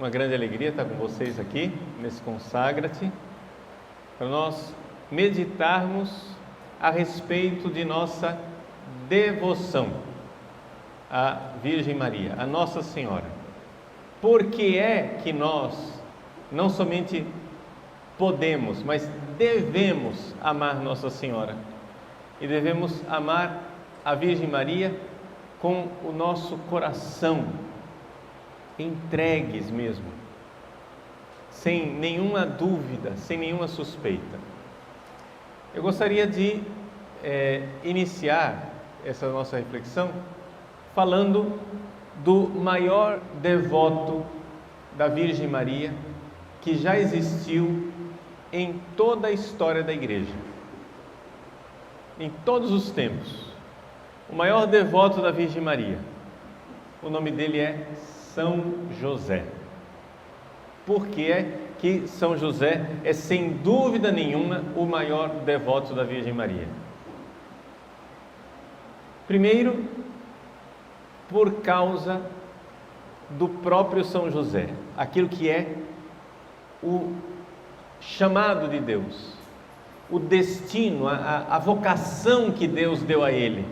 uma grande alegria estar com vocês aqui, nesse Consagra-te, para nós meditarmos a respeito de nossa devoção à Virgem Maria, a Nossa Senhora. Por que é que nós não somente podemos, mas devemos amar Nossa Senhora? E devemos amar a Virgem Maria com o nosso coração, entregues mesmo, sem nenhuma dúvida, sem nenhuma suspeita. Eu gostaria de iniciar essa nossa reflexão falando do maior devoto da Virgem Maria que já existiu em toda a história da Igreja, em todos os tempos. O maior devoto da Virgem Maria, o nome dele é São José. Por que é que São José é, sem dúvida nenhuma, o maior devoto da Virgem Maria? Primeiro, por causa do próprio São José, aquilo que é o chamado de Deus, o destino, a vocação que Deus deu a ele.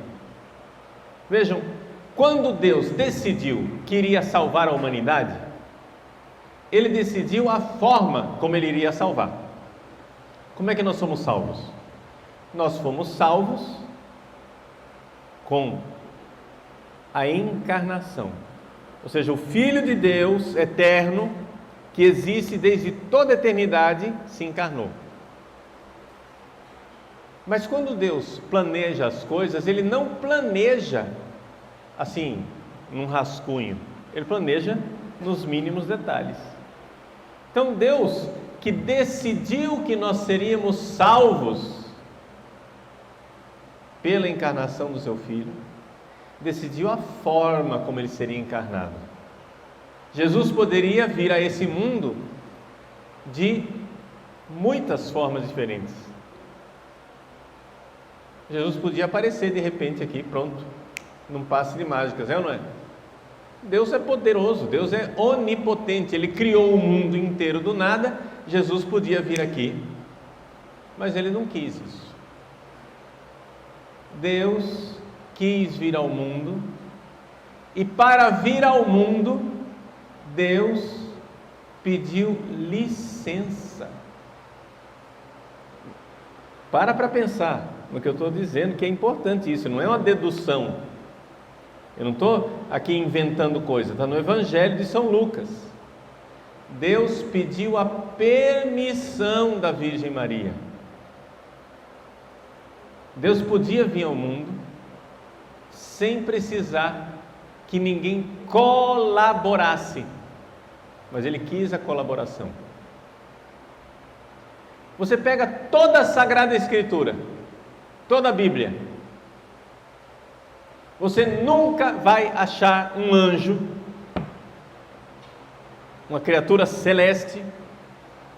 Vejam, quando Deus decidiu que iria salvar a humanidade, Ele decidiu a forma como Ele iria salvar. Como é que nós somos salvos? Nós fomos salvos com a encarnação, ou seja, o Filho de Deus eterno, que existe desde toda a eternidade, se encarnou. Mas quando Deus planeja as coisas, Ele não planeja assim, num rascunho. Ele planeja nos mínimos detalhes. Então Deus, que decidiu que nós seríamos salvos pela encarnação do seu Filho, decidiu a forma como Ele seria encarnado. Jesus poderia vir a esse mundo de muitas formas diferentes. Jesus podia aparecer de repente aqui, pronto, num passe de mágicas, é ou não é? Deus é poderoso, Deus é onipotente, Ele criou o mundo inteiro do nada. Jesus podia vir aqui, mas Ele não quis isso. Deus quis vir ao mundo, e para vir ao mundo, Deus pediu licença. Para pensar no que eu estou dizendo, que é importante isso, não é uma dedução. Eu não estou aqui inventando coisa, está no Evangelho de São Lucas. Deus pediu a permissão da Virgem Maria. Deus podia vir ao mundo sem precisar que ninguém colaborasse, mas Ele quis a colaboração. Você pega toda a Sagrada Escritura, toda a Bíblia, você nunca vai achar um anjo, uma criatura celeste,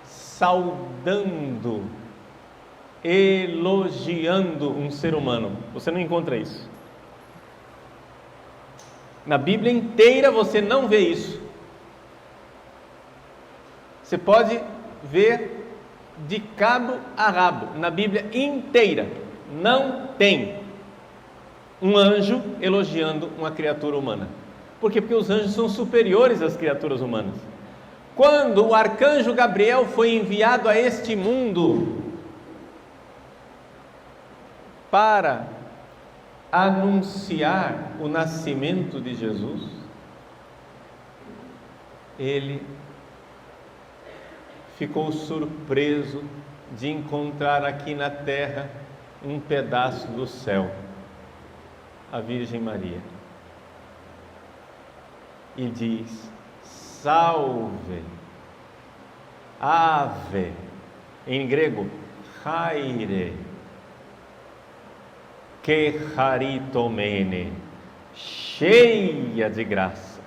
saudando, elogiando um ser humano. Você não encontra isso. Na Bíblia inteira você não vê isso. Você pode ver de cabo a rabo, na Bíblia inteira, não tem um anjo elogiando uma criatura humana. Por quê? Porque os anjos são superiores às criaturas humanas. Quando o arcanjo Gabriel foi enviado a este mundo para anunciar o nascimento de Jesus, ele ficou surpreso de encontrar aqui na terra um pedaço do céu, a Virgem Maria, e diz: salve, ave, em grego, chaire, que charitomene, cheia de graça,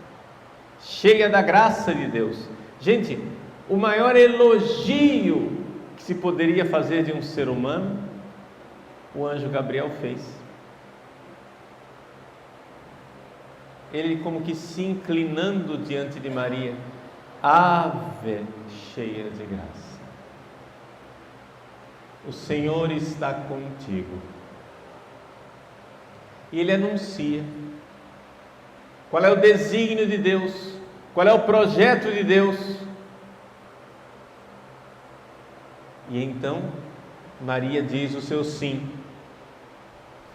cheia da graça de Deus. Gente, o maior elogio que se poderia fazer de um ser humano, o anjo Gabriel fez. Ele como que se inclinando diante de Maria, Ave cheia de graça, o Senhor está contigo. E ele anuncia qual é o desígnio de Deus, qual é o projeto de Deus. E então Maria diz o seu sim: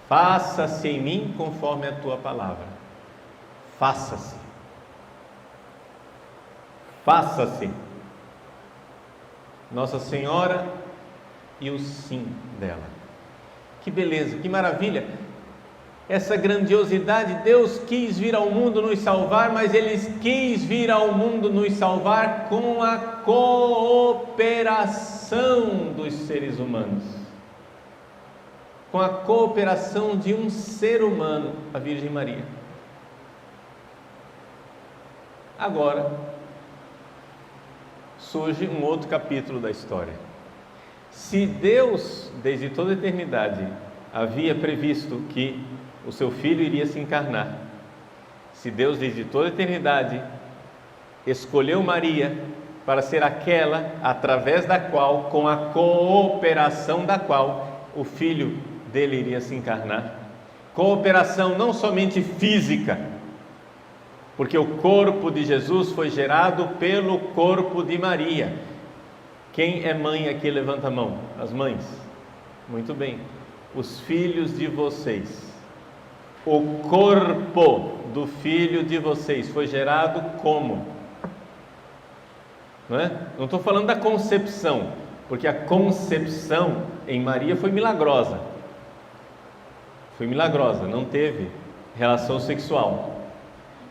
faça-se em mim conforme a tua palavra. Faça-se. Faça-se. Nossa Senhora e o sim dela. Que beleza, que maravilha! Essa grandiosidade. Deus quis vir ao mundo nos salvar, mas Ele quis vir ao mundo nos salvar com a cooperação dos seres humanos, com a cooperação de um ser humano, a Virgem Maria. Agora surge um outro capítulo da história. Se Deus, desde toda a eternidade, havia previsto que o seu Filho iria se encarnar, se Deus, desde toda a eternidade, escolheu Maria para ser aquela através da qual, com a cooperação da qual, o Filho dele iria se encarnar, cooperação não somente física, porque o corpo de Jesus foi gerado pelo corpo de Maria. Quem é mãe aqui? Levanta a mão. As mães. Muito bem. Os filhos de vocês. O corpo do filho de vocês foi gerado como? Não estou falando da concepção, porque a concepção em Maria foi milagrosa. Foi milagrosa, não teve relação sexual.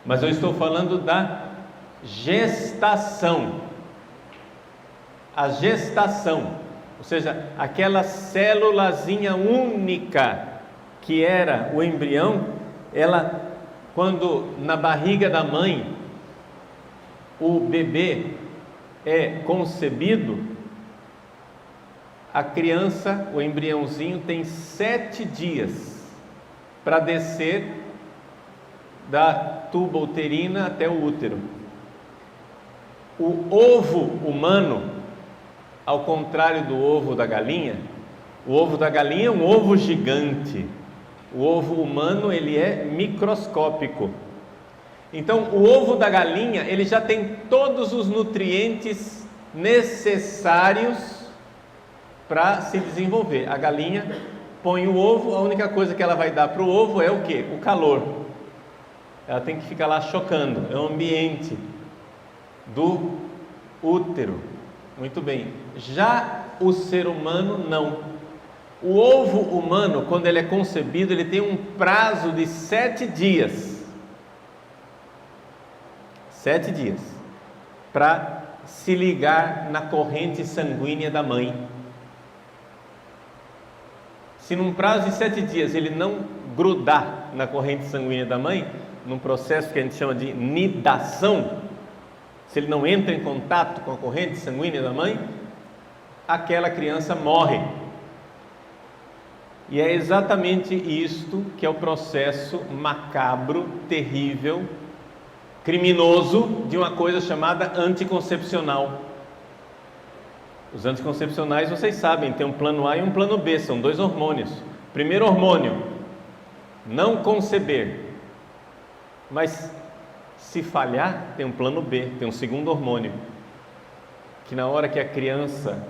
Mas eu estou falando da gestação. A gestação, ou seja, aquela célulazinha única que era o embrião, ela, quando na barriga da mãe o bebê é concebido, a criança, o embriãozinho, tem 7 dias para descer da tuba uterina até o útero. O ovo humano, ao contrário do ovo da galinha, o ovo da galinha é um ovo gigante. O ovo humano, ele é microscópico. Então, o ovo da galinha, ele já tem todos os nutrientes necessários para se desenvolver. A galinha põe o ovo, a única coisa que ela vai dar para o ovo é o quê? O calor. Ela tem que ficar lá chocando, é o ambiente do útero. Muito bem. Já o ser humano, não. O ovo humano, quando ele é concebido, ele tem um prazo de 7 dias. 7 dias. Para se ligar na corrente sanguínea da mãe. Se num prazo de 7 dias ele não grudar na corrente sanguínea da mãe, num processo que a gente chama de nidação, se ele não entra em contato com a corrente sanguínea da mãe, aquela criança morre. E é exatamente isto que é o processo macabro, terrível, criminoso de uma coisa chamada anticoncepcional. Os anticoncepcionais, vocês sabem, tem um plano A e um plano B, são 2 hormônios. Primeiro hormônio, não conceber. Mas se falhar, tem um plano B, tem um segundo hormônio, que na hora que a criança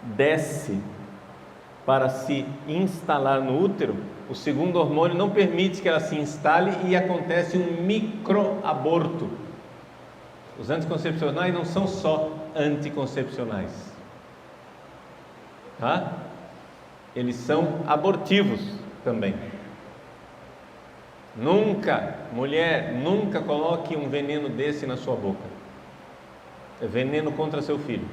desce para se instalar no útero, o segundo hormônio não permite que ela se instale e acontece um microaborto. Os anticoncepcionais não são só anticoncepcionais, tá? Eles são abortivos também. Nunca, mulher, nunca coloque um veneno desse na sua boca. É veneno contra seu filho.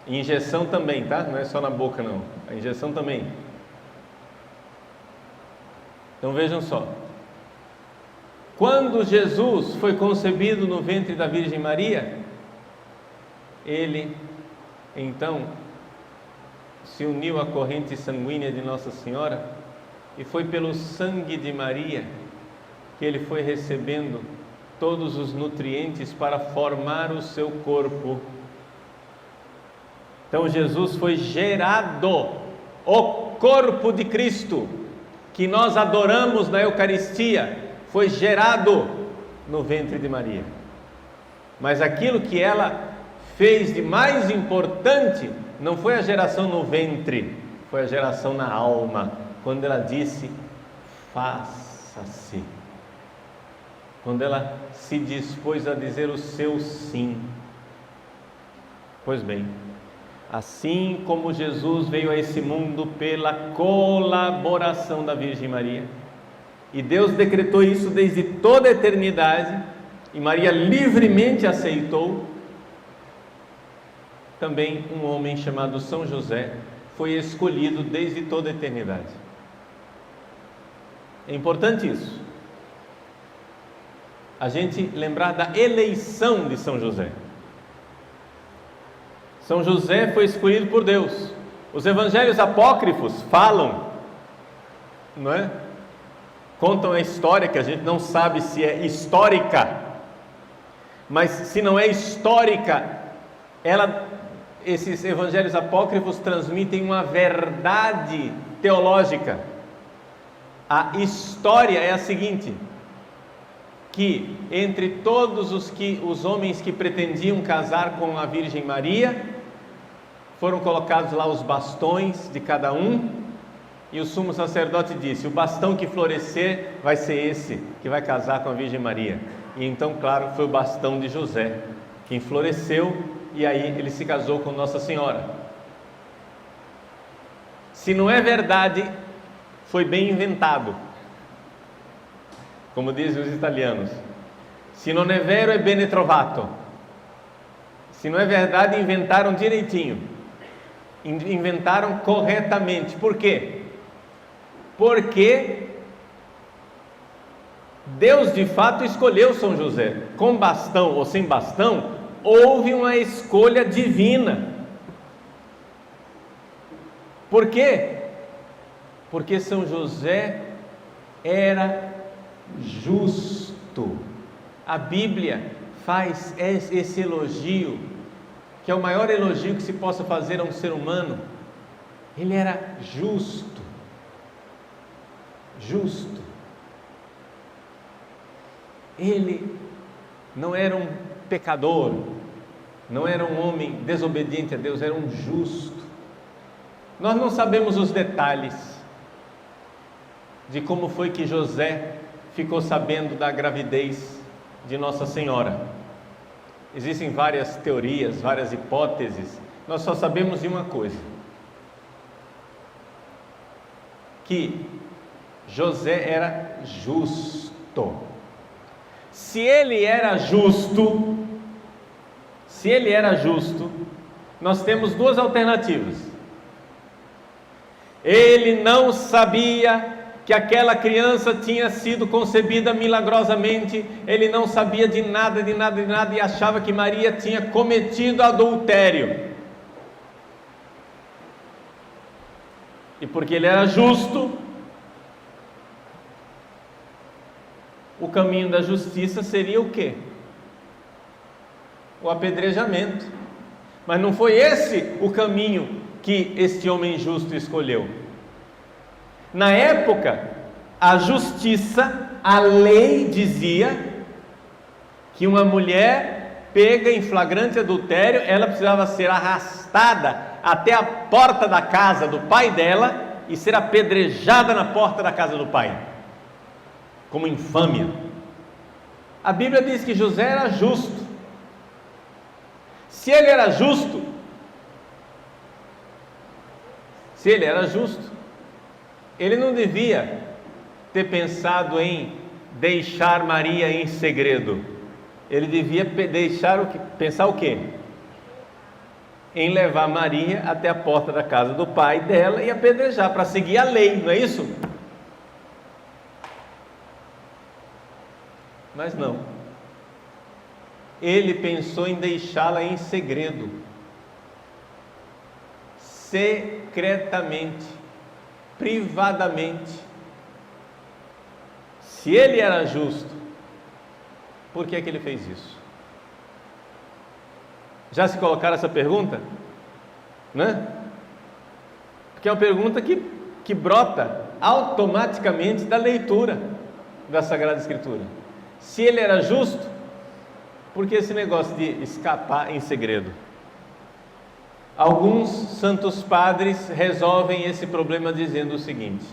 Injeção também, tá? Não é só na boca não. A injeção também. Então vejam só. Quando Jesus foi concebido no ventre da Virgem Maria, ele então se uniu à corrente sanguínea de Nossa Senhora, e foi pelo sangue de Maria que ele foi recebendo todos os nutrientes para formar o seu corpo. Então Jesus foi gerado, o corpo de Cristo, que nós adoramos na Eucaristia, foi gerado no ventre de Maria. Mas aquilo que ela fez de mais importante não foi a geração no ventre, foi a geração na alma, quando ela disse: faça-se. Quando ela se dispôs a dizer o seu sim. Pois bem, assim como Jesus veio a esse mundo pela colaboração da Virgem Maria, e Deus decretou isso desde toda a eternidade, e Maria livremente aceitou, também um homem chamado São José foi escolhido desde toda a eternidade. É importante isso, a gente lembrar da eleição de São José. São José foi escolhido por Deus. Os evangelhos apócrifos falam, não é? Contam a história, que a gente não sabe se é histórica, mas se não é histórica, esses evangelhos apócrifos transmitem uma verdade teológica. A história é a seguinte: que entre todos os homens que pretendiam casar com a Virgem Maria, foram colocados lá os bastões de cada um, e o sumo sacerdote disse: o bastão que florescer vai ser esse que vai casar com a Virgem Maria. E então, claro, foi o bastão de José quem floresceu, e aí ele se casou com Nossa Senhora. Se não é verdade, foi bem inventado, como dizem os italianos. Se non è vero è bene trovato. Se não é verdade, inventaram direitinho, inventaram corretamente. Por quê? Porque Deus de fato escolheu São José. Com bastão ou sem bastão, houve uma escolha divina. Por quê? Porque São José era justo. A Bíblia faz esse elogio, que é o maior elogio que se possa fazer a um ser humano. Ele era justo. Justo. Ele não era um pecador, não era um homem desobediente a Deus, era um justo. Nós não sabemos os detalhes de como foi que José ficou sabendo da gravidez de Nossa Senhora. Existem várias teorias, várias hipóteses. Nós só sabemos de uma coisa: que José era justo. Se ele era justo, nós temos duas alternativas. Ele não sabia que aquela criança tinha sido concebida milagrosamente, ele não sabia de nada, e achava que Maria tinha cometido adultério. E porque ele era justo, o caminho da justiça seria o quê? O apedrejamento. Mas não foi esse o caminho que este homem justo escolheu. Na época, a justiça, a lei dizia que uma mulher pega em flagrante adultério, ela precisava ser arrastada até a porta da casa do pai dela e ser apedrejada na porta da casa do pai, como infâmia. A Bíblia diz que José era justo. Se ele era justo, ele não devia ter pensado em deixar Maria em segredo. Ele devia pensar o quê? Em levar Maria até a porta da casa do pai dela e apedrejar, para seguir a lei, não é isso? Mas não. Ele pensou em deixá-la em segredo, secretamente, privadamente. Se ele era justo, por que é que ele fez isso? Já se colocaram essa pergunta? Né? Porque é uma pergunta que brota automaticamente da leitura da Sagrada Escritura. Se ele era justo, por que esse negócio de escapar em segredo? Alguns santos padres resolvem esse problema dizendo o seguinte: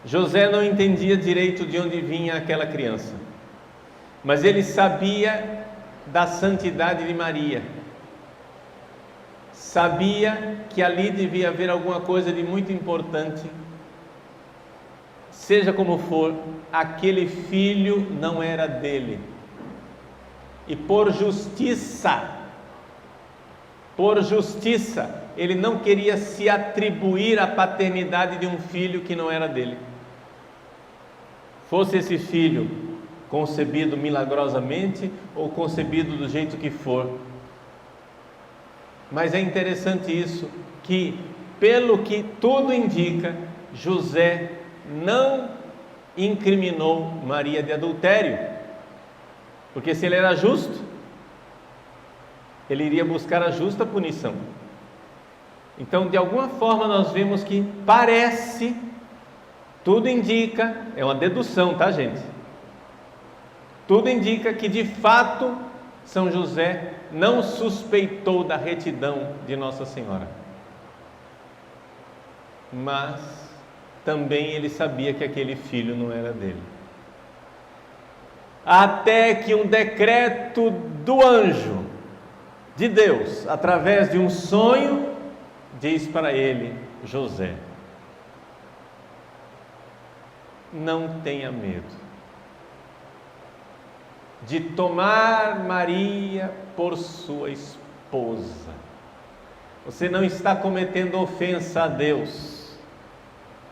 José não entendia direito de onde vinha aquela criança, mas ele sabia da santidade de Maria, sabia que ali devia haver alguma coisa de muito importante. Seja como for, aquele filho não era dele, e por justiça, ele não queria se atribuir a paternidade de um filho que não era dele. Fosse esse filho concebido milagrosamente ou concebido do jeito que for. Mas é interessante isso, que pelo que tudo indica, José não incriminou Maria de adultério, porque se ele era justo, ele iria buscar a justa punição. Então, de alguma forma, nós vemos que parece, tudo indica, é uma dedução, tá, gente? Tudo indica que, de fato, São José não suspeitou da retidão de Nossa Senhora, mas também ele sabia que aquele filho não era dele. Até que um decreto do anjo de Deus, através de um sonho, diz para ele: José, não tenha medo de tomar Maria por sua esposa. Você não está cometendo ofensa a Deus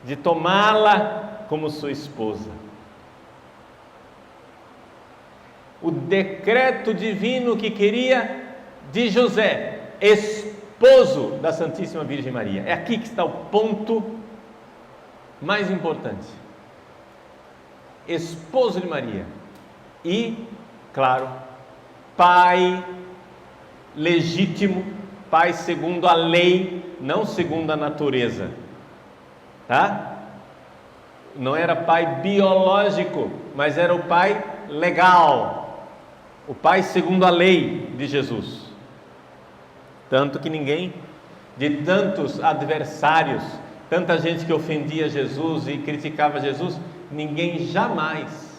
de tomá-la como sua esposa. O decreto divino que queria de José, esposo da Santíssima Virgem Maria. É aqui que está o ponto mais importante. Esposo de Maria. E, claro, pai legítimo, pai segundo a lei, não segundo a natureza, tá? Não era pai biológico, mas era o pai legal, o pai segundo a lei de Jesus. Tanto que ninguém, de tantos adversários, tanta gente que ofendia Jesus e criticava Jesus, ninguém jamais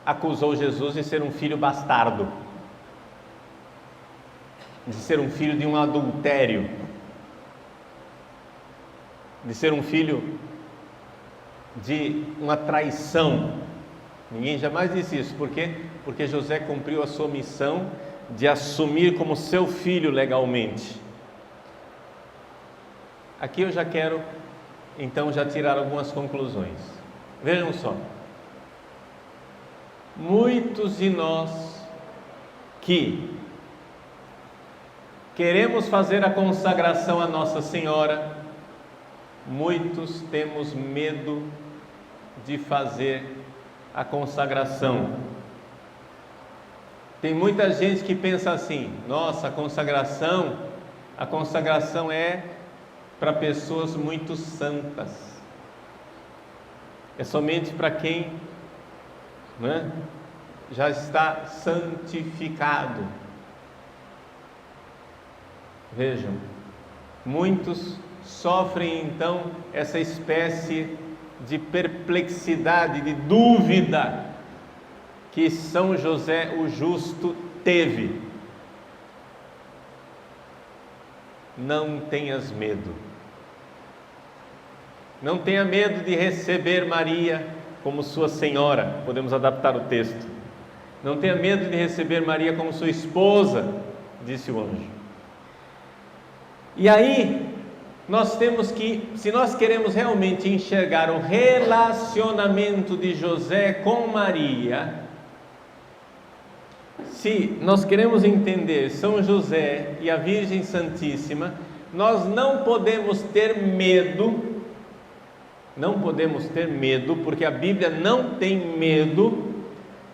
acusou Jesus de ser um filho bastardo, de ser um filho de um adultério, de ser um filho de uma traição. Ninguém jamais disse isso. Por quê? Porque José cumpriu a sua missão de assumir como seu filho legalmente. Aqui eu já quero, então, já tirar algumas conclusões. Vejam só. Muitos de nós que queremos fazer a consagração a Nossa Senhora, muitos temos medo de fazer a consagração. Tem muita gente que pensa assim: nossa, a consagração é para pessoas muito santas, é somente para quem, né, já está santificado. Vejam, muitos sofrem então essa espécie de perplexidade, de dúvida que São José o Justo teve. Não tenhas medo. Não tenha medo de receber Maria como sua senhora, podemos adaptar o texto. Não tenha medo de receber Maria como sua esposa, disse o anjo. E aí, nós temos que, se nós queremos realmente enxergar o relacionamento de José com Maria, se nós queremos entender São José e a Virgem Santíssima, nós não podemos ter medo, porque a Bíblia não tem medo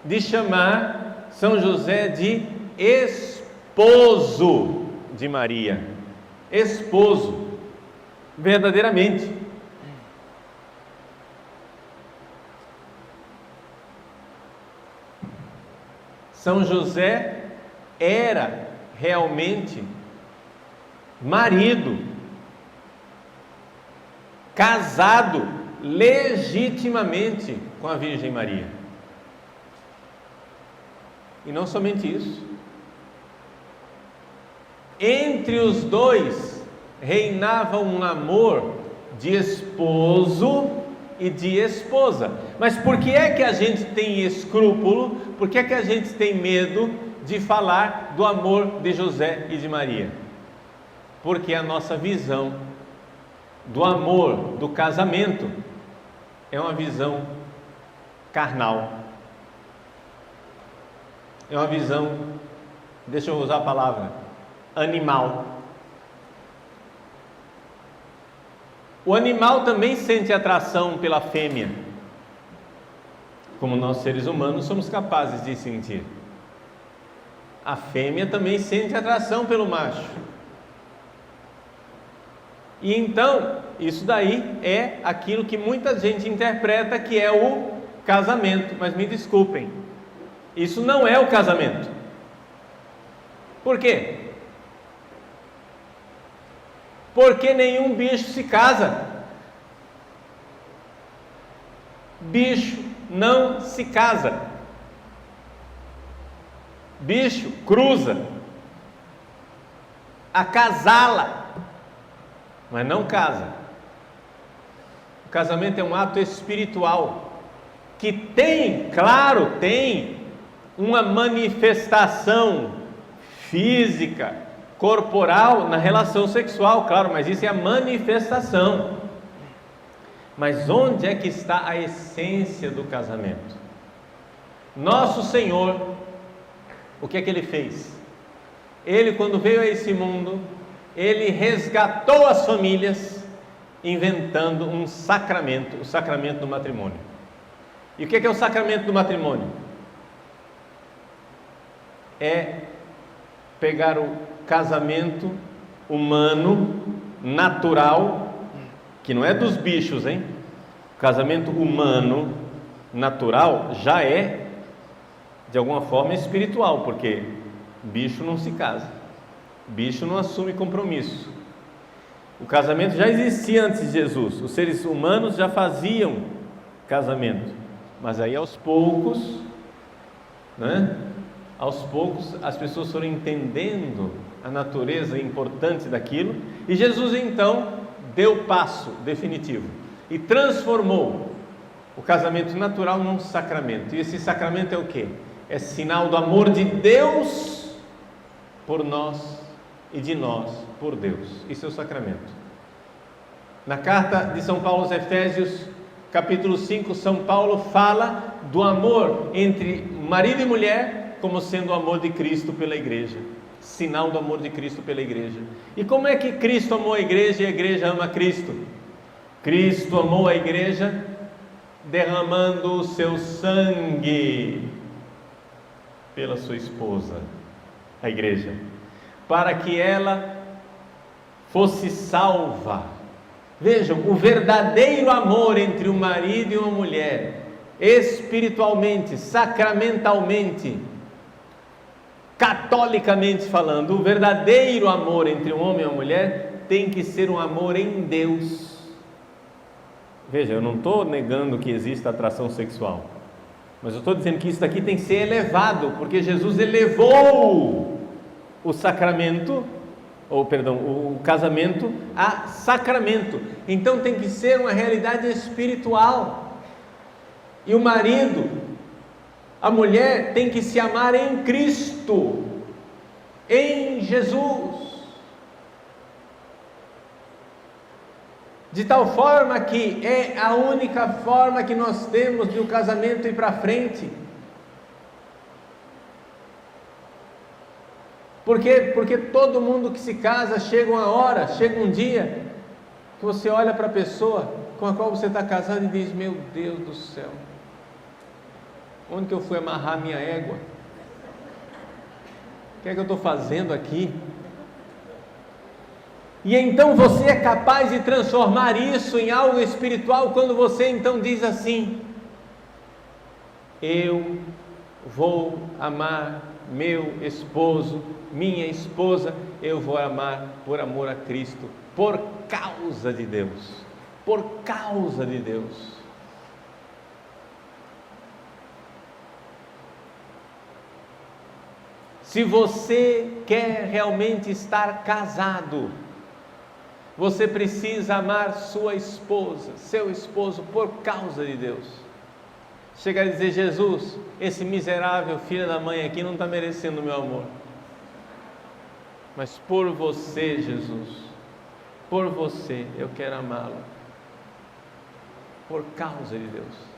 de chamar São José de esposo de Maria. Esposo, verdadeiramente. São José era realmente marido, casado legitimamente com a Virgem Maria. E não somente isso. Entre os dois reinava um amor de esposo e de esposa. Mas por que é que a gente tem escrúpulo? Por que é que a gente tem medo de falar do amor de José e de Maria? Porque a nossa visão do amor, do casamento, é uma visão carnal. É uma visão, deixa eu usar a palavra, animal. O animal também sente atração pela fêmea, como nós seres humanos somos capazes de sentir. A fêmea também sente atração pelo macho. E então, isso daí é aquilo que muita gente interpreta que é o casamento. Mas me desculpem, isso não é o casamento. Por quê? Porque nenhum bicho se casa. Bicho não se casa. Bicho cruza, acasala, mas não casa. O casamento é um ato espiritual que tem, claro, tem uma manifestação física, corporal na relação sexual, claro, mas isso é a manifestação. Mas onde é que está a essência do casamento? Nosso Senhor, o que é que Ele fez? Ele, quando veio a esse mundo, Ele resgatou as famílias, inventando um sacramento, o sacramento do matrimônio. E o que é o sacramento do matrimônio? É pegar o casamento humano, natural, que não é dos bichos, hein? O casamento humano, natural, já é, de alguma forma, espiritual, porque bicho não se casa, bicho não assume compromisso. O casamento já existia antes de Jesus, os seres humanos já faziam casamento, mas aí aos poucos, né? Aos poucos as pessoas foram entendendo a natureza importante daquilo, e Jesus então deu o passo definitivo e transformou o casamento natural num sacramento. E esse sacramento é o quê? É sinal do amor de Deus por nós e de nós por Deus. Isso é o sacramento. Na carta de São Paulo aos Efésios, capítulo 5, São Paulo fala do amor entre marido e mulher como sendo o amor de Cristo pela igreja, sinal do amor de Cristo pela igreja. E como é que Cristo amou a igreja e a igreja ama Cristo? Cristo amou a igreja derramando o seu sangue pela sua esposa, a igreja, para que ela fosse salva. Vejam, o verdadeiro amor entre um marido e uma mulher, espiritualmente, sacramentalmente, catolicamente falando, o verdadeiro amor entre um homem e uma mulher tem que ser um amor em Deus. Veja, eu não estou negando que exista atração sexual, mas eu estou dizendo que isso daqui tem que ser elevado, porque Jesus elevou o sacramento, o casamento a sacramento. Então tem que ser uma realidade espiritual. E o marido, a mulher tem que se amar em Cristo, em Jesus, de tal forma que é a única forma que nós temos de o casamento ir para frente. Por quê? Porque todo mundo que se casa, chega uma hora, chega um dia que você olha para a pessoa com a qual você está casado e diz: meu Deus do céu, Onde que eu fui amarrar minha égua? O que é que eu estou fazendo aqui? E então você é capaz de transformar isso em algo espiritual quando você então diz assim: eu vou amar meu esposo, minha esposa, eu vou amar por amor a Cristo, por causa de Deus, por causa de Deus. Se você quer realmente estar casado, você precisa amar sua esposa, seu esposo, por causa de Deus. Chega a dizer: Jesus, esse miserável filho da mãe aqui não está merecendo o meu amor, mas por você, Jesus, por você eu quero amá-lo, por causa de Deus.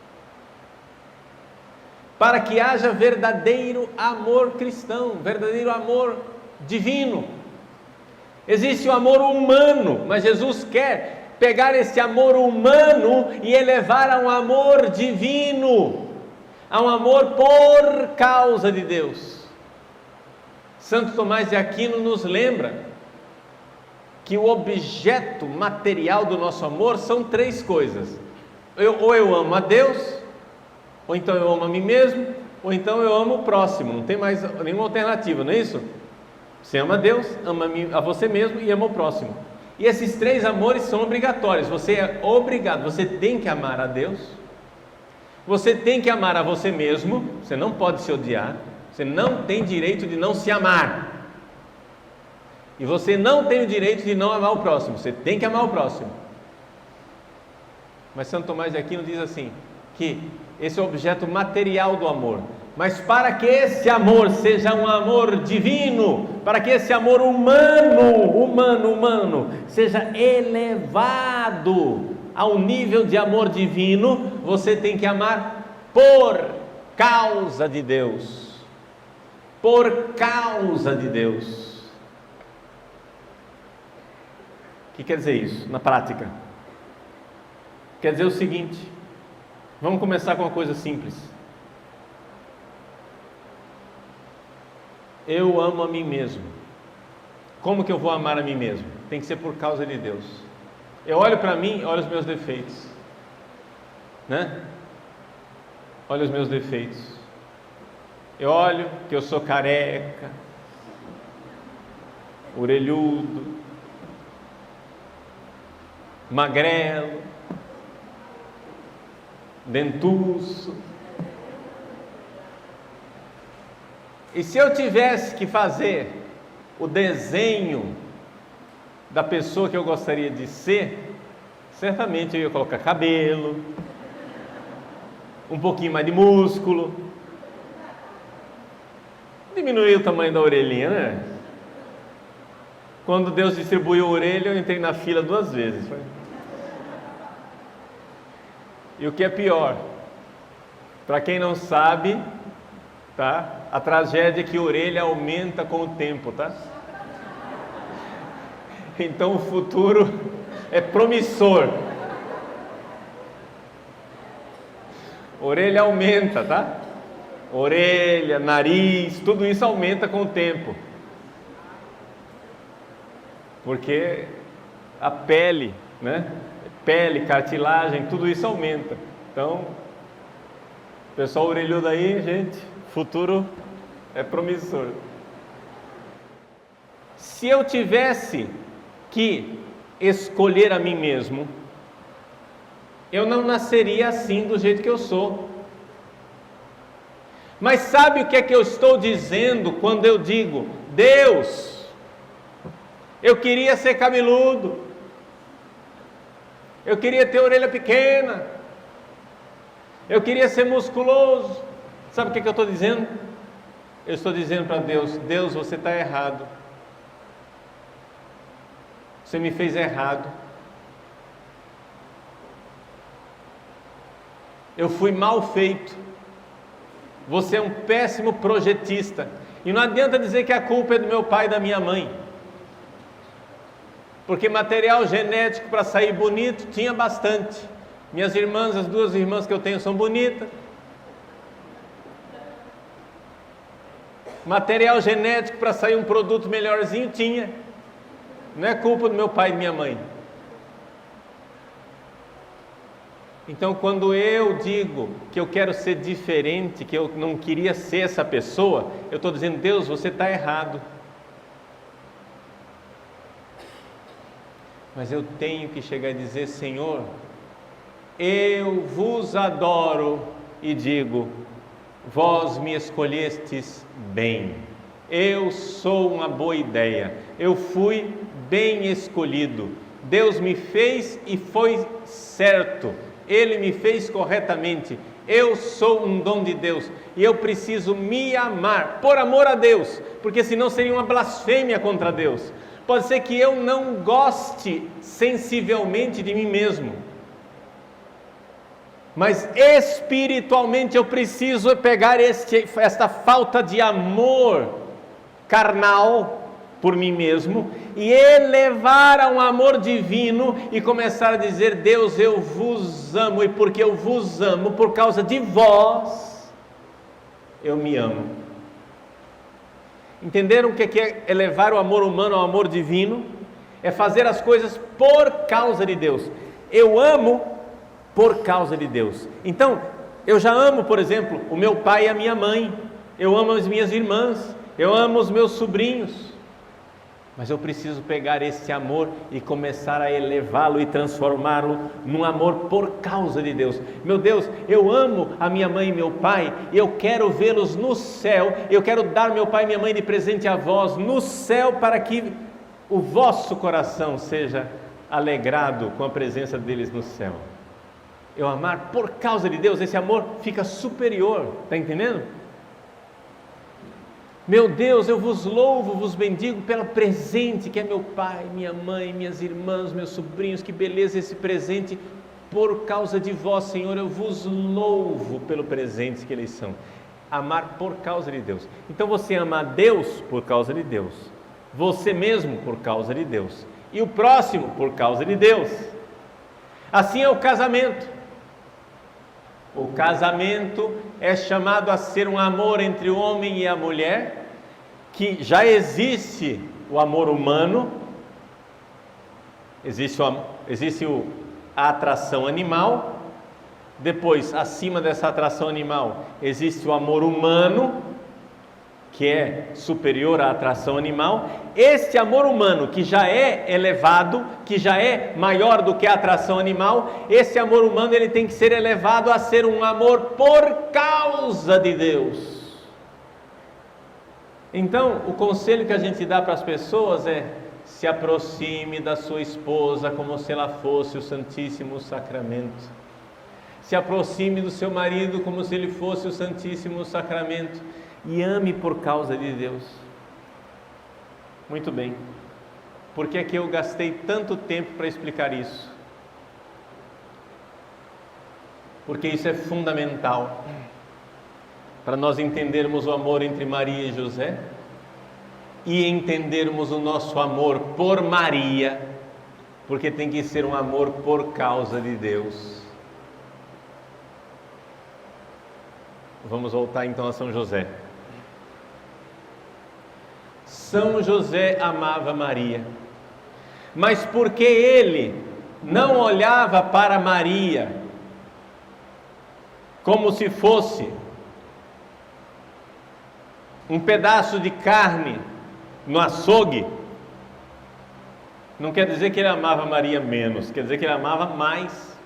Para que haja verdadeiro amor cristão, verdadeiro amor divino. Existe o amor humano, mas Jesus quer pegar esse amor humano e elevar a um amor divino, a um amor por causa de Deus. Santo Tomás de Aquino nos lembra que o objeto material do nosso amor são três coisas: ou eu amo a Deus, ou então eu amo a mim mesmo, ou então eu amo o próximo. Não tem mais nenhuma alternativa, não é isso? Você ama a Deus, ama a você mesmo e ama o próximo. E esses três amores são obrigatórios. Você é obrigado, você tem que amar a Deus, você tem que amar a você mesmo, você não pode se odiar, você não tem direito de não se amar, e você não tem o direito de não amar o próximo, você tem que amar o próximo. Mas Santo Tomás de Aquino diz assim, que esse é o objeto material do amor, mas para que esse amor seja um amor divino, para que esse amor humano seja elevado ao nível de amor divino, você tem que amar por causa de Deus, por causa de Deus. O que quer dizer isso na prática? Quer dizer o seguinte: vamos começar com uma coisa simples. Eu amo a mim mesmo. Como que eu vou amar a mim mesmo? Tem que ser por causa de Deus. Eu olho para mim, olho os meus defeitos, né? Olho os meus defeitos. Eu olho que eu sou careca, orelhudo, magrelo, dentuço. E se eu tivesse que fazer o desenho da pessoa que eu gostaria de ser, certamente eu ia colocar cabelo, um pouquinho mais de músculo, diminuir o tamanho da orelhinha, né? Quando Deus distribuiu a orelha, eu entrei na fila 2 vezes. E o que é pior, para quem não sabe, tá? A tragédia é que a orelha aumenta com o tempo, tá? Então o futuro é promissor. Orelha aumenta, tá? Orelha, nariz, tudo isso aumenta com o tempo. Porque a pele, né? Pele, cartilagem, tudo isso aumenta. Então, pessoal orelhudo aí, gente, futuro é promissor. Se eu tivesse que escolher a mim mesmo, eu não nasceria assim do jeito que eu sou. Mas sabe o que é que eu estou dizendo quando eu digo: Deus, eu queria ser cabeludo, eu queria ter orelha pequena, eu queria ser musculoso. Sabe o que eu estou dizendo? Eu estou dizendo para Deus: Deus, você está errado, você me fez errado, eu fui mal feito, você é um péssimo projetista. E não adianta dizer que a culpa é do meu pai e da minha mãe, porque material genético para sair bonito tinha bastante. Minhas irmãs, as 2 irmãs que eu tenho são bonitas, Material genético para sair um produto melhorzinho tinha. Não é culpa do meu pai e da minha mãe. Então, quando eu digo que eu quero ser diferente, que eu não queria ser essa pessoa, eu estou dizendo: Deus, você está errado. Mas eu tenho que chegar e dizer: Senhor, eu vos adoro e digo: vós me escolhestes bem. Eu sou uma boa ideia. Eu fui bem escolhido. Deus me fez e foi certo. Ele me fez corretamente. Eu sou um dom de Deus e eu preciso me amar por amor a Deus, porque senão seria uma blasfêmia contra Deus. Pode ser que eu não goste sensivelmente de mim mesmo, mas espiritualmente eu preciso pegar esta falta de amor carnal por mim mesmo e elevar a um amor divino e começar a dizer: Deus, eu vos amo, e porque eu vos amo, por causa de vós, eu me amo. Entenderam o que é elevar o amor humano ao amor divino? É fazer as coisas por causa de Deus. Eu amo por causa de Deus. Então, eu já amo, por exemplo, o meu pai e a minha mãe, eu amo as minhas irmãs, eu amo os meus sobrinhos, mas eu preciso pegar esse amor e começar a elevá-lo e transformá-lo num amor por causa de Deus. Meu Deus, eu amo a minha mãe e meu pai, e eu quero vê-los no céu, eu quero dar meu pai e minha mãe de presente a vós no céu, para que o vosso coração seja alegrado com a presença deles no céu. Eu amar por causa de Deus, esse amor fica superior, está entendendo? Meu Deus, eu vos louvo, vos bendigo pelo presente que é meu pai, minha mãe, minhas irmãs, meus sobrinhos. Que beleza esse presente, por causa de vós, Senhor, eu vos louvo pelo presente que eles são. Amar por causa de Deus. Então você ama a Deus por causa de Deus, você mesmo por causa de Deus, e o próximo por causa de Deus. Assim é o casamento. O casamento é chamado a ser um amor entre o homem e a mulher, que já existe o amor humano, existe a atração animal, depois, acima dessa atração animal, existe o amor humano, que é superior à atração animal. Este amor humano, que já é elevado, que já é maior do que a atração animal, esse amor humano ele tem que ser elevado a ser um amor por causa de Deus. Então, o conselho que a gente dá para as pessoas é: se aproxime da sua esposa como se ela fosse o Santíssimo Sacramento. Se aproxime do seu marido como se ele fosse o Santíssimo Sacramento. E ame por causa de Deus. Muito bem. Por que é que eu gastei tanto tempo para explicar isso? Porque isso é fundamental para nós entendermos o amor entre Maria e José e entendermos o nosso amor por Maria, porque tem que ser um amor por causa de Deus. Vamos voltar então a São José. São José amava Maria, mas porque ele não olhava para Maria como se fosse um pedaço de carne no açougue, não quer dizer que ele amava Maria menos, quer dizer que ele amava mais.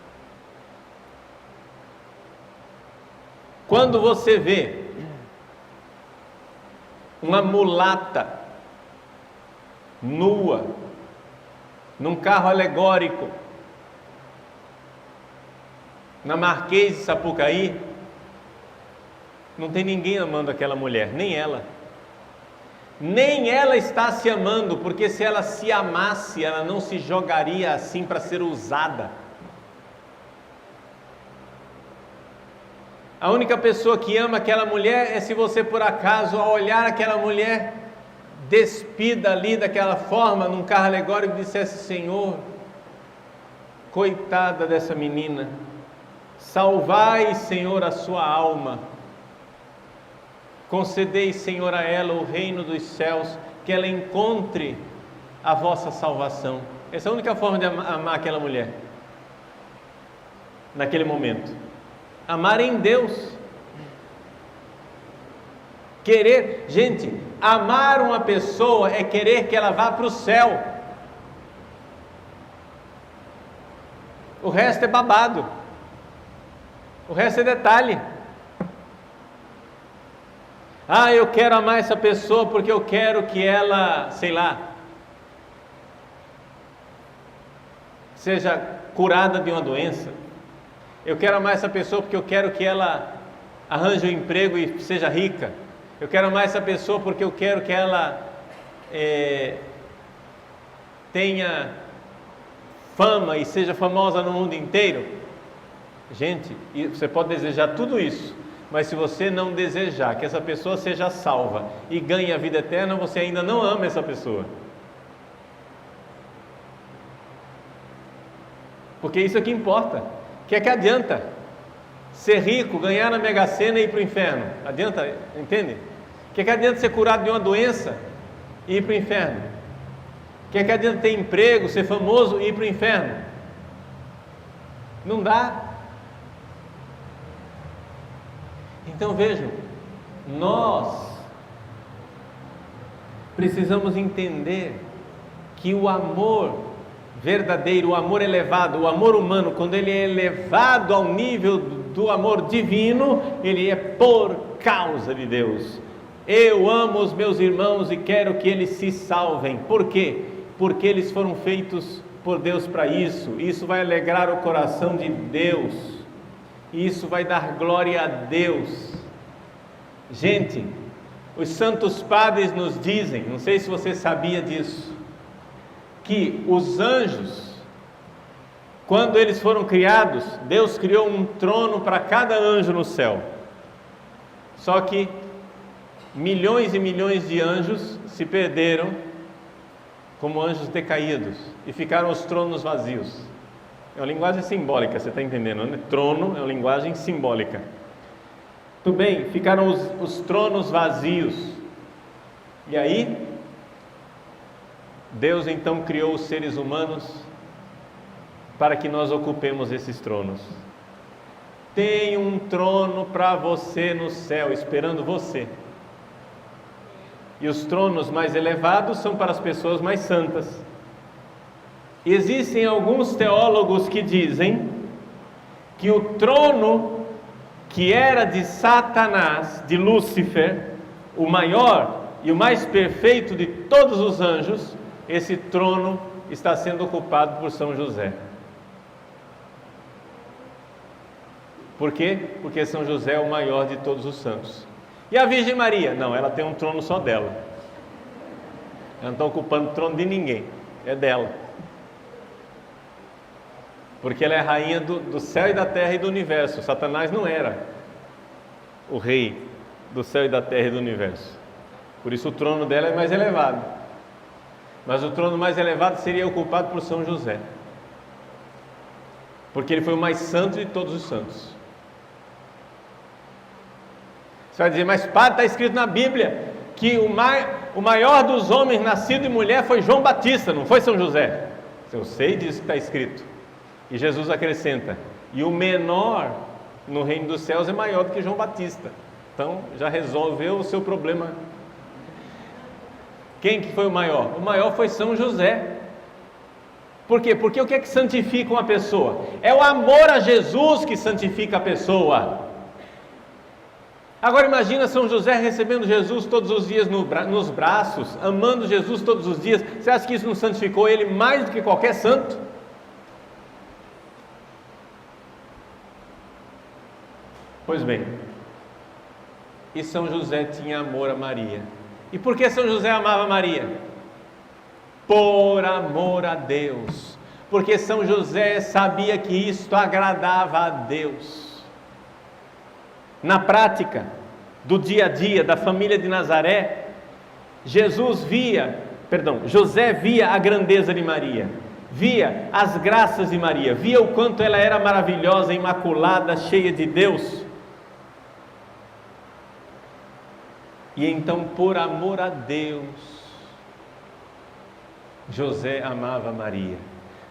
Quando você vê uma mulata nua num carro alegórico na Marquês de Sapucaí, não tem ninguém amando aquela mulher, nem ela está se amando, porque se ela se amasse, ela não se jogaria assim para ser usada. A única pessoa que ama aquela mulher é se você por acaso, ao olhar aquela mulher despida ali daquela forma, num carro alegórico, dissesse: Senhor, coitada dessa menina, salvai, Senhor, a sua alma. Concedei, Senhor, a ela o reino dos céus, que ela encontre a vossa salvação. Essa é a única forma de amar aquela mulher, naquele momento. Amar em Deus. Querer, gente, amar uma pessoa é querer que ela vá para o céu. O resto é babado. O resto é detalhe. Ah, eu quero amar essa pessoa porque eu quero que ela, sei lá, seja curada de uma doença. Eu quero amar essa pessoa porque eu quero que ela arranje um emprego e seja rica. Eu quero amar essa pessoa porque eu quero que ela tenha fama e seja famosa no mundo inteiro. Gente, você pode desejar tudo isso, mas se você não desejar que essa pessoa seja salva e ganhe a vida eterna, você ainda não ama essa pessoa. Porque isso é que importa. O que é que adianta ser rico, ganhar na Mega Sena e ir para o inferno? Adianta, entende? O que é que adianta ser curado de uma doença e ir para o inferno? O que é que adianta ter emprego, ser famoso e ir para o inferno? Não dá. Então vejam, nós precisamos entender que o amor verdadeiro, o amor elevado, o amor humano, quando ele é elevado ao nível do amor divino, ele é por causa de Deus. Eu amo os meus irmãos e quero que eles se salvem. Por quê? Porque eles foram feitos por Deus para isso. Isso vai alegrar o coração de Deus. Isso vai dar glória a Deus. Gente, os santos padres nos dizem, não sei se você sabia disso, que os anjos, quando eles foram criados, Deus criou um trono para cada anjo no céu. Só que milhões e milhões de anjos se perderam como anjos decaídos e ficaram os tronos vazios. É uma linguagem simbólica, você está entendendo, né? Trono é uma linguagem simbólica. Tudo bem, ficaram os tronos vazios. E aí, Deus então criou os seres humanos para que nós ocupemos esses tronos. Tem um trono para você no céu, esperando você. E os tronos mais elevados são para as pessoas mais santas. Existem alguns teólogos que dizem que o trono que era de Satanás, de Lúcifer, o maior e o mais perfeito de todos os anjos, esse trono está sendo ocupado por São José. Por quê? Porque São José é o maior de todos os santos. E a Virgem Maria? Não, ela tem um trono só dela. Ela não está ocupando o trono de ninguém, é dela. Porque ela é a rainha do céu e da terra e do universo. Satanás não era o rei do céu e da terra e do universo. Por isso o trono dela é mais elevado. Mas o trono mais elevado seria ocupado por São José. Porque ele foi o mais santo de todos os santos. Você vai dizer, mas padre, está escrito na Bíblia que o maior dos homens nascido de mulher foi João Batista, não foi São José? Eu sei disso que está escrito. E Jesus acrescenta, e o menor no reino dos céus é maior do que João Batista. Então já resolveu o seu problema. Quem que foi o maior? O maior foi São José. Por quê? Porque o que é que santifica uma pessoa? É o amor a Jesus que santifica a pessoa. Agora imagina São José recebendo Jesus todos os dias nos braços, amando Jesus todos os dias. Você acha que isso não santificou ele mais do que qualquer santo? Pois bem, e São José tinha amor a Maria. E por que São José amava Maria? Por amor a Deus. Porque São José sabia que isto agradava a Deus. Na prática do dia a dia da família de Nazaré, José via a grandeza de Maria, via as graças de Maria, via o quanto ela era maravilhosa, imaculada, cheia de Deus. E então, por amor a Deus, José amava Maria.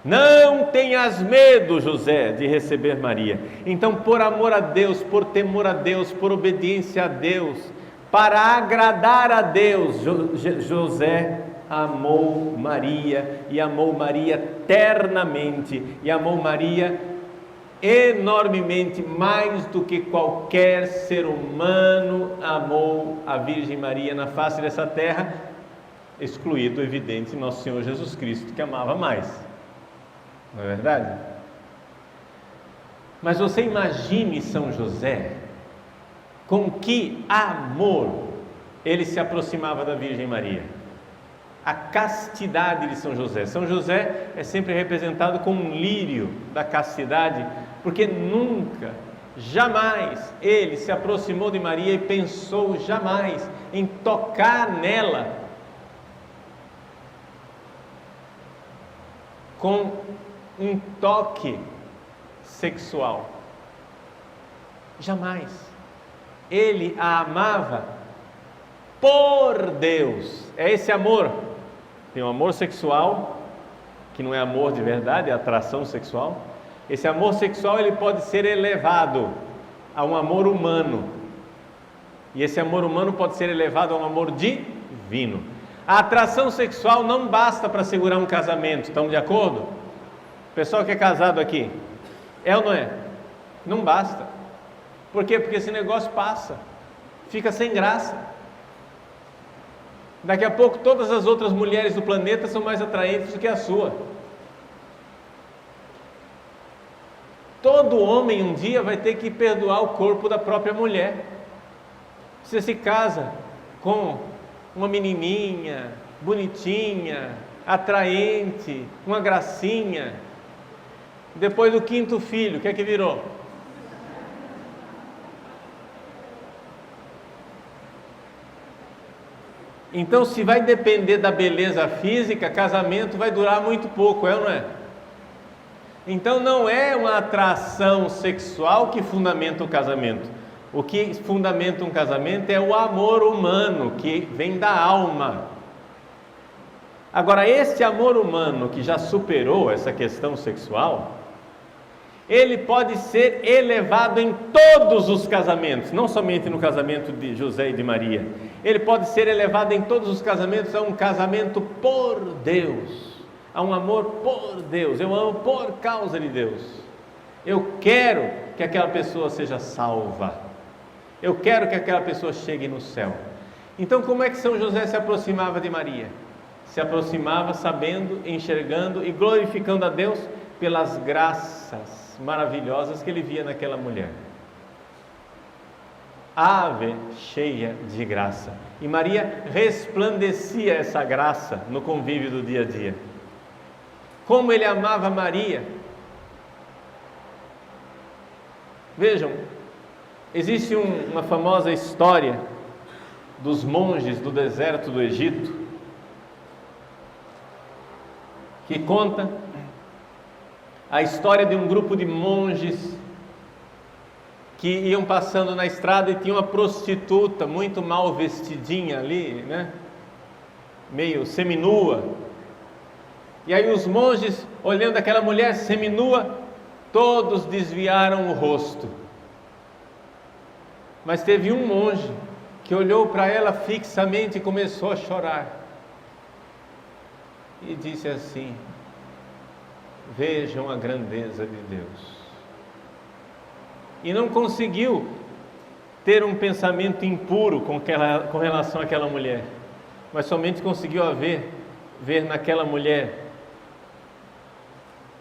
Não tenhas medo, José, de receber Maria. Então, por amor a Deus, por temor a Deus, por obediência a Deus, para agradar a Deus, José amou Maria, e amou Maria ternamente, e amou Maria enormemente, mais do que qualquer ser humano amou a Virgem Maria na face dessa terra, excluído, evidente, nosso Senhor Jesus Cristo, que amava mais. Não é verdade? Mas você imagine São José, com que amor ele se aproximava da Virgem Maria. A castidade de São José. São José é sempre representado como um lírio da castidade, porque nunca, jamais ele se aproximou de Maria e pensou jamais em tocar nela com um toque sexual. Jamais. Ele a amava por Deus. É esse amor. Tem um amor sexual, que não é amor de verdade, é atração sexual. Esse amor sexual ele pode ser elevado a um amor humano. E esse amor humano pode ser elevado a um amor divino. A atração sexual não basta para segurar um casamento, estamos de acordo? Pessoal que é casado aqui, é ou não é? Não basta. Por quê? Porque esse negócio passa, fica sem graça. Daqui a pouco todas as outras mulheres do planeta são mais atraentes do que a sua. Todo homem um dia vai ter que perdoar o corpo da própria mulher. Você se casa com uma menininha, bonitinha, atraente, uma gracinha. Depois do 5º filho, o que é que virou? Então, se vai depender da beleza física, casamento vai durar muito pouco, é ou não é? Então, não é uma atração sexual que fundamenta o casamento. O que fundamenta um casamento é o amor humano, que vem da alma. Agora, esse amor humano que já superou essa questão sexual, ele pode ser elevado em todos os casamentos, não somente no casamento de José e de Maria. Ele pode ser elevado em todos os casamentos a um casamento por Deus, a um amor por Deus. Eu amo por causa de Deus. Eu quero que aquela pessoa seja salva. Eu quero que aquela pessoa chegue no céu. Então, como é que São José se aproximava de Maria? Se aproximava sabendo, enxergando e glorificando a Deus pelas graças maravilhosas que ele via naquela mulher. Ave cheia de graça. E Maria resplandecia essa graça no convívio do dia a dia. Como ele amava Maria. Vejam, existe uma famosa história dos monges do deserto do Egito, que conta a história de um grupo de monges que iam passando na estrada e tinha uma prostituta muito mal vestidinha ali, né? Meio seminua. E aí os monges, olhando aquela mulher seminua, todos desviaram o rosto. Mas teve um monge que olhou para ela fixamente e começou a chorar. E disse assim: vejam a grandeza de Deus. E não conseguiu ter um pensamento impuro com relação àquela mulher, mas somente conseguiu ver naquela mulher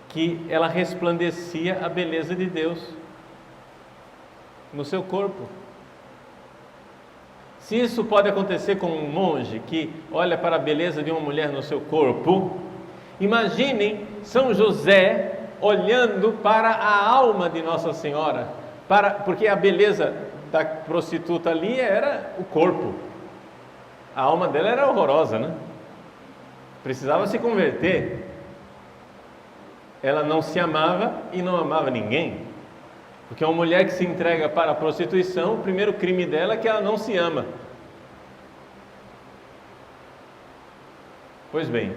que ela resplandecia a beleza de Deus no seu corpo. Se isso pode acontecer com um monge que olha para a beleza de uma mulher no seu corpo, imaginem São José olhando para a alma de Nossa Senhora, porque a beleza da prostituta ali era o corpo, a alma dela era horrorosa, né? Precisava se converter. Ela não se amava e não amava ninguém, porque uma mulher que se entrega para a prostituição, o primeiro crime dela é que ela não se ama. Pois bem,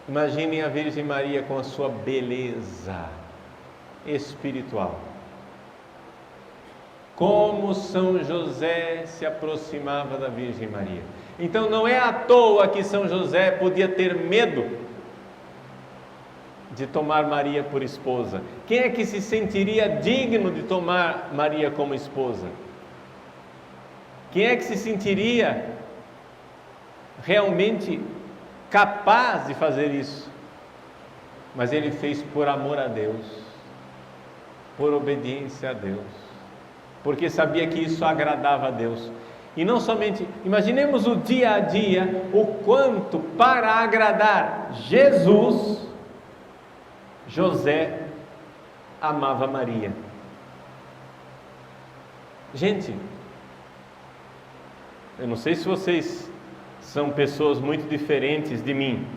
imaginem a Virgem Maria com a sua beleza espiritual. Como São José se aproximava da Virgem Maria. Então não é à toa que São José podia ter medo de tomar Maria por esposa. Quem é que se sentiria digno de tomar Maria como esposa? Quem é que se sentiria realmente capaz de fazer isso? Mas ele fez por amor a Deus, por obediência a Deus, porque sabia que isso agradava a Deus. E não somente, imaginemos o dia a dia, o quanto para agradar Jesus, José amava Maria. Gente, eu não sei se vocês são pessoas muito diferentes de mim,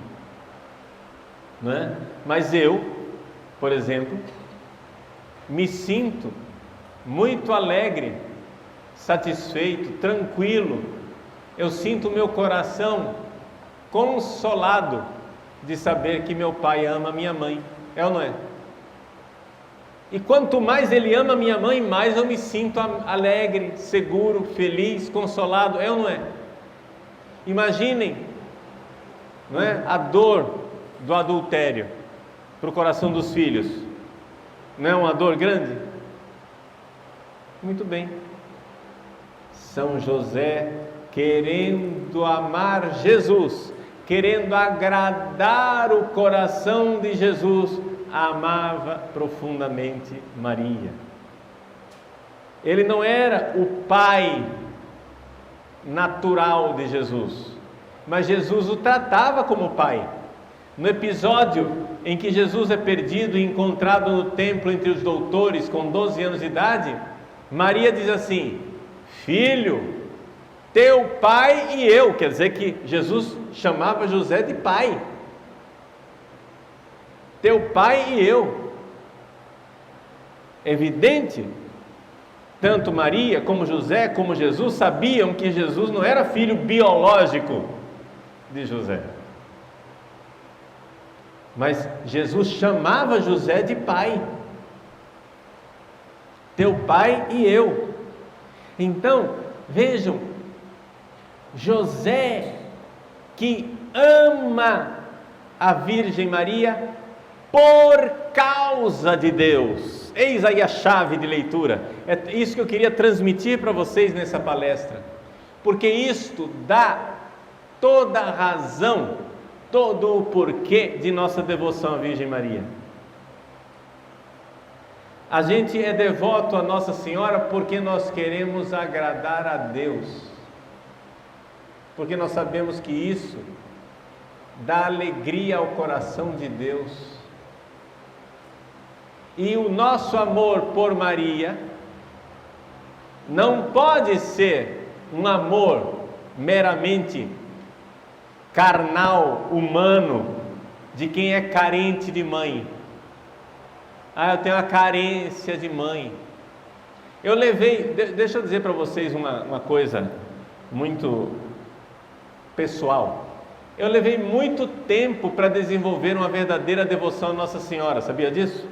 não é? Mas eu, por exemplo, me sinto muito alegre, satisfeito, tranquilo. Eu sinto o meu coração consolado de saber que meu pai ama minha mãe. É ou não é? E quanto mais ele ama minha mãe, mais eu me sinto alegre, seguro, feliz, consolado. É ou não é? Imaginem, não é, a dor do adultério para o coração dos filhos. Não é uma dor grande? Muito bem. São José, querendo amar Jesus, querendo agradar o coração de Jesus, amava profundamente Maria. Ele não era o pai natural de Jesus, mas Jesus o tratava como pai. No episódio em que Jesus é perdido e encontrado no templo entre os doutores com 12 anos de idade, Maria diz assim: filho, teu pai e eu. Quer dizer que Jesus chamava José de pai. Teu pai e eu. Evidente, tanto Maria como José como Jesus sabiam que Jesus não era filho biológico de José, mas Jesus chamava José de pai. Teu pai e eu. Então, vejam, José, que ama a Virgem Maria por causa de Deus. Eis aí a chave de leitura. É isso que eu queria transmitir para vocês nessa palestra, porque isto dá toda a razão, todo o porquê de nossa devoção à Virgem Maria. A gente é devoto a Nossa Senhora porque nós queremos agradar a Deus, porque nós sabemos que isso dá alegria ao coração de Deus. E o nosso amor por Maria não pode ser um amor meramente carnal, humano, de quem é carente de mãe. Eu tenho uma carência de mãe. Eu levei, deixa eu dizer para vocês uma coisa muito pessoal. Eu levei muito tempo para desenvolver uma verdadeira devoção a Nossa Senhora, sabia disso?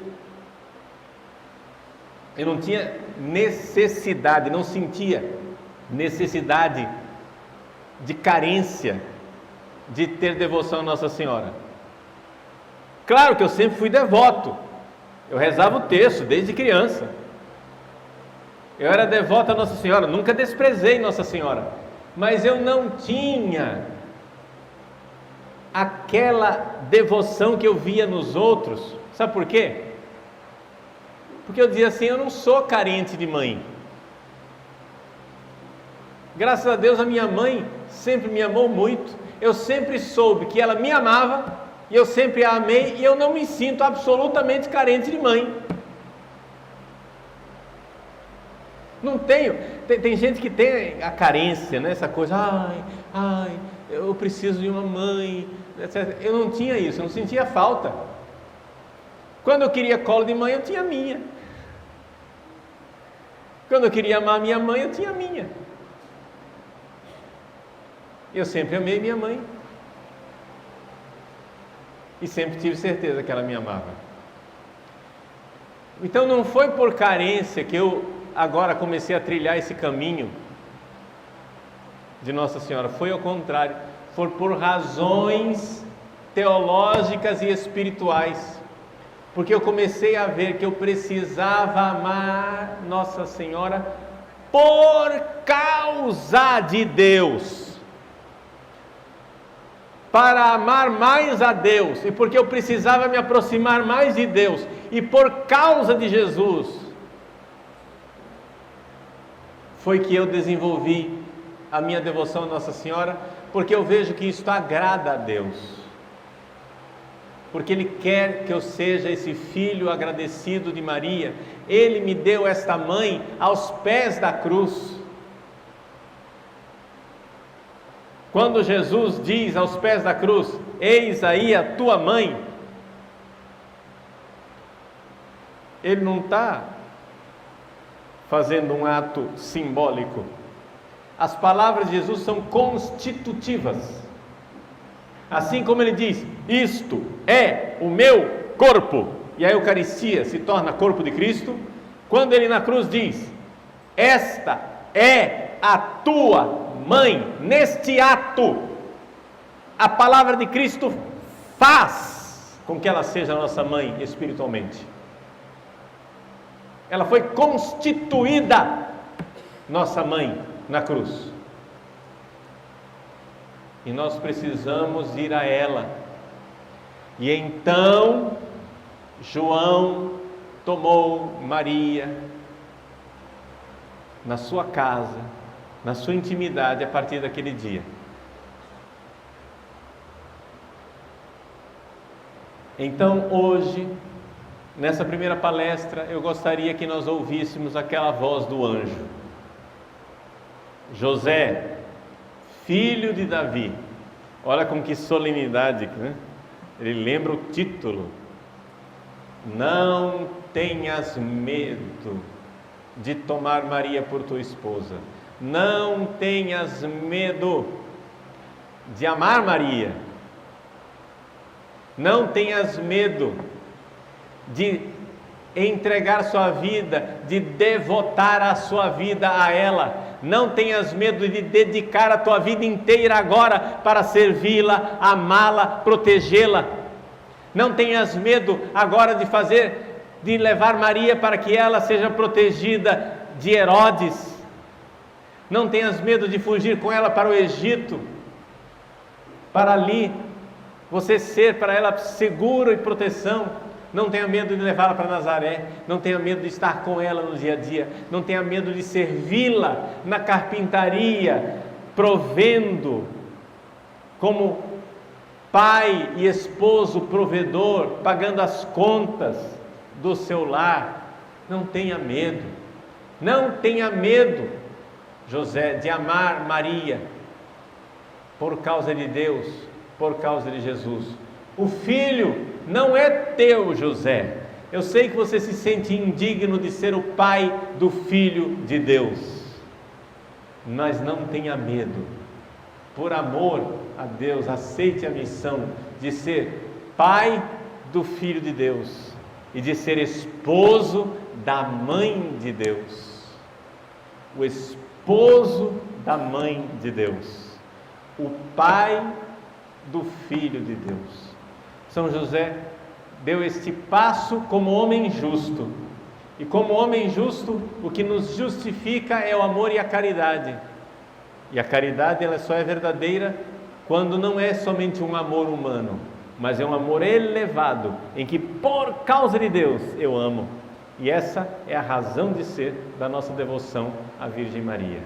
Eu não tinha necessidade, não sentia necessidade de carência de ter devoção a Nossa Senhora. Claro que eu sempre fui devoto, eu rezava o terço desde criança, eu era devoto a Nossa Senhora, nunca desprezei Nossa Senhora, mas eu não tinha aquela devoção que eu via nos outros. Sabe por quê? Porque eu dizia assim: eu não sou carente de mãe. Graças a Deus a minha mãe sempre me amou muito. Eu sempre soube que ela me amava e eu sempre a amei, e eu não me sinto absolutamente carente de mãe. Não tenho. Tem gente que tem a carência, né? Essa coisa, eu preciso de uma mãe, etc. Eu não tinha isso, eu não sentia falta. Quando eu queria colo de mãe, eu tinha a minha. Quando eu queria amar minha mãe, eu tinha a minha. Eu sempre amei minha mãe e sempre tive certeza que ela me amava. Então não foi por carência que eu agora comecei a trilhar esse caminho de Nossa Senhora, foi ao contrário, foi por razões teológicas e espirituais, porque eu comecei a ver que eu precisava amar Nossa Senhora por causa de Deus, para amar mais a Deus, e porque eu precisava me aproximar mais de Deus, e por causa de Jesus, foi que eu desenvolvi a minha devoção a Nossa Senhora, porque eu vejo que isto agrada a Deus, porque Ele quer que eu seja esse filho agradecido de Maria. Ele me deu esta mãe aos pés da cruz. Quando Jesus diz aos pés da cruz: eis aí a tua mãe, Ele não está fazendo um ato simbólico. As palavras de Jesus são constitutivas. Assim como Ele diz: isto é o meu corpo, e a Eucaristia se torna corpo de Cristo. Quando Ele na cruz diz: esta é a tua mãe, neste ato, a palavra de Cristo faz com que ela seja a nossa mãe espiritualmente. Ela foi constituída nossa mãe na cruz. E nós precisamos ir a ela. E então João tomou Maria na sua casa, na sua intimidade, a partir daquele dia. Então hoje, nessa primeira palestra, eu gostaria que nós ouvíssemos aquela voz do anjo: José, filho de Davi. Olha com que solenidade, né? Ele lembra o título: não tenhas medo de tomar Maria por tua esposa, não tenhas medo de amar Maria, não tenhas medo de entregar sua vida, de devotar a sua vida a ela. Não tenhas medo de dedicar a tua vida inteira agora para servi-la, amá-la, protegê-la. Não tenhas medo agora de levar Maria para que ela seja protegida de Herodes. Não tenhas medo de fugir com ela para o Egito, para ali você ser para ela seguro e proteção. Não tenha medo de levá-la para Nazaré, não tenha medo de estar com ela no dia a dia, não tenha medo de servi-la na carpintaria, provendo como pai e esposo provedor, pagando as contas do seu lar. Não tenha medo, não tenha medo, José, de amar Maria por causa de Deus, por causa de Jesus. O filho não é teu, José. Eu sei que você se sente indigno de ser o pai do Filho de Deus, mas não tenha medo. Por amor a Deus, aceite a missão de ser pai do Filho de Deus e de ser esposo da Mãe de Deus. O esposo da Mãe de Deus, o pai do Filho de Deus. São José deu este passo como homem justo, e como homem justo, o que nos justifica é o amor e a caridade. E a caridade, ela só é verdadeira quando não é somente um amor humano, mas é um amor elevado, em que por causa de Deus eu amo. E essa é a razão de ser da nossa devoção à Virgem Maria.